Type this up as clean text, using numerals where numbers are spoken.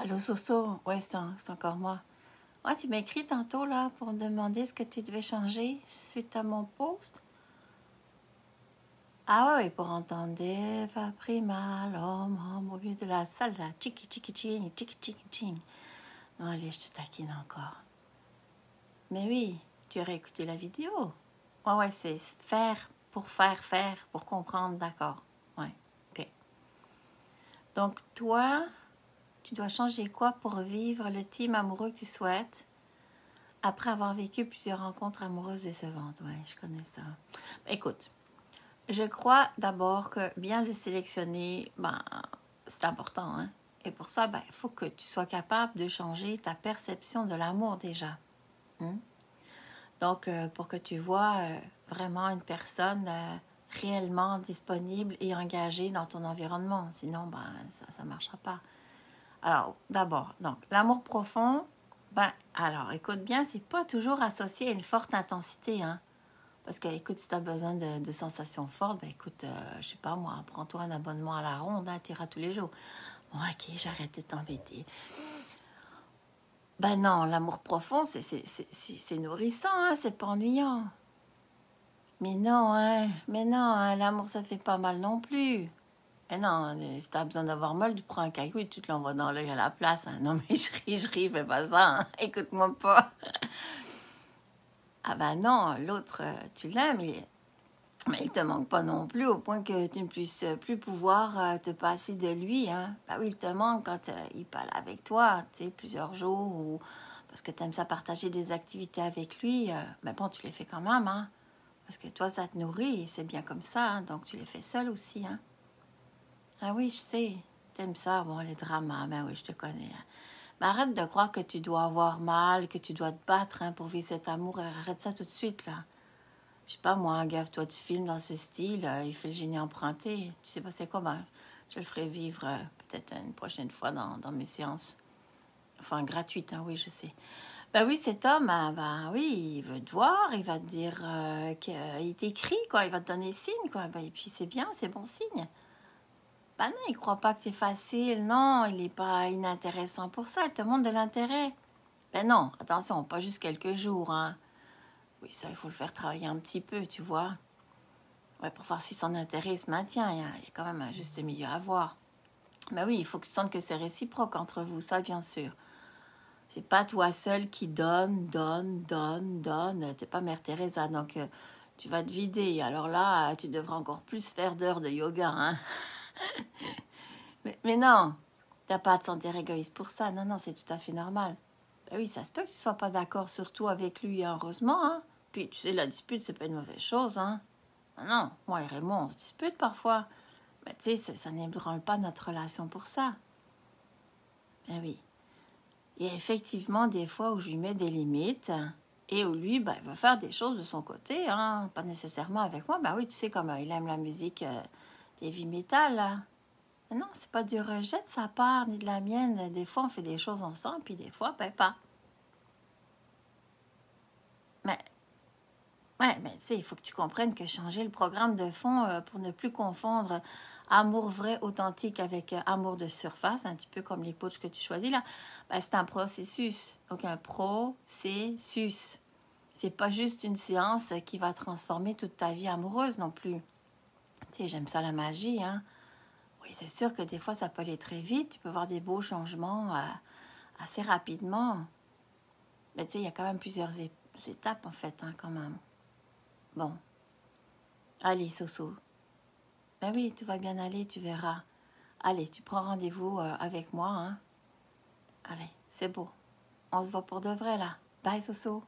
Allô, Soso? Ouais, c'est encore moi. Ouais, tu m'as écrit tantôt, là, pour me demander ce que tu devais changer suite à mon post. Ah ouais, ouais, pour entendre Eva Prima, l'homme au milieu de la salle, là, tchiki tchiki tching, tchiki tchiki tching. Non, allez, je te taquine encore. Mais oui, tu aurais écouté la vidéo. Ouais, ouais, c'est faire, pour comprendre, d'accord. Ouais, ok. Donc, toi, tu dois changer quoi pour vivre le team amoureux que tu souhaites? Après avoir vécu plusieurs rencontres amoureuses décevantes, ouais, je connais ça. Écoute, je crois d'abord que bien le sélectionner, ben, c'est important, hein. Et pour ça, ben, il faut que tu sois capable de changer ta perception de l'amour déjà. Hein? Donc, pour que tu vois vraiment une personne réellement disponible et engagée dans ton environnement. Sinon, ben, ça ne marchera pas. Alors, d'abord, donc, l'amour profond, ben, alors, écoute bien, c'est pas toujours associé à une forte intensité, hein. Parce que, écoute, si tu as besoin de sensations fortes, ben, écoute, je sais pas moi, prends-toi un abonnement à la ronde, hein, t'iras tous les jours. Bon, ok, j'arrête de t'embêter. Ben non, l'amour profond, c'est nourrissant, hein, c'est pas ennuyant. Mais non, hein, l'amour, ça fait pas mal non plus. Mais non, si t'as besoin d'avoir mal, tu prends un caillou et tu te l'envoies dans l'œil à la place. Hein. Non, mais je ris, fais pas ça. Hein. Écoute-moi pas. Ah ben non, l'autre, tu l'aimes, mais il te manque pas non plus au point que tu ne puisses plus pouvoir te passer de lui. Hein. Ben oui, il te manque quand il parle avec toi, tu sais, plusieurs jours, ou parce que tu aimes ça partager des activités avec lui. Mais bon, tu les fais quand même, hein. Parce que toi, ça te nourrit et c'est bien comme ça, hein, donc tu les fais seul aussi, hein. Ah oui, je sais. T'aimes ça, bon, les dramas. Ben oui, je te connais. Hein. Mais arrête de croire que tu dois avoir mal, que tu dois te battre hein, pour vivre cet amour. Arrête ça tout de suite, là. Je sais pas, moi, gaffe-toi du film dans ce style. Il fait le génie emprunté. Tu sais pas c'est quoi, ben, je le ferai vivre peut-être une prochaine fois dans mes séances. Enfin, gratuites, hein, oui, je sais. Ben oui, cet homme, ben oui, il veut te voir, il va te dire qu'il t'écrit, quoi. Il va te donner signe, quoi. Ben, et puis c'est bien, c'est bon signe. Ben non, il croit pas que c'est facile. Non, il n'est pas inintéressant pour ça. Il te montre de l'intérêt. Ben non, attention, pas juste quelques jours. Hein. Oui, ça, il faut le faire travailler un petit peu, tu vois. Ouais, pour voir si son intérêt se maintient. Il y a quand même un juste milieu à voir. Ben oui, il faut que tu sentes que c'est réciproque entre vous, ça, bien sûr. C'est pas toi seul qui donne. T'es pas Mère Teresa, donc tu vas te vider. Alors là, tu devras encore plus faire d'heures de yoga, hein. Mais non, t'as pas à te sentir égoïste pour ça. Non, non, c'est tout à fait normal. Ben oui, ça se peut que tu sois pas d'accord surtout avec lui, hein, heureusement. Hein. Puis, tu sais, la dispute, c'est pas une mauvaise chose. Hein. Non, non, moi et Raymond, on se dispute parfois. Mais tu sais, ça n'ébranle pas notre relation pour ça. Ben oui. Il y a effectivement des fois où je lui mets des limites et où lui, ben, il va faire des choses de son côté, hein, pas nécessairement avec moi. Ben oui, tu sais, comme il aime la musique heavy metal, là. Non, c'est pas du rejet de sa part ni de la mienne. Des fois, on fait des choses ensemble, puis des fois, ben pas. Mais, ouais, mais tu sais, il faut que tu comprennes que changer le programme de fond pour ne plus confondre amour vrai, authentique avec amour de surface, un petit peu comme les coachs que tu choisis là, ben, c'est un processus. Donc, un processus. C'est pas juste une séance qui va transformer toute ta vie amoureuse non plus. Tu sais, j'aime ça la magie, hein. Oui, c'est sûr que des fois, ça peut aller très vite. Tu peux voir des beaux changements assez rapidement. Mais tu sais, il y a quand même plusieurs étapes, en fait, hein, quand même. Bon. Allez, Soso. Ben oui, tout va bien aller, tu verras. Allez, tu prends rendez-vous avec moi, hein. Allez, c'est beau. On se voit pour de vrai, là. Bye, Soso.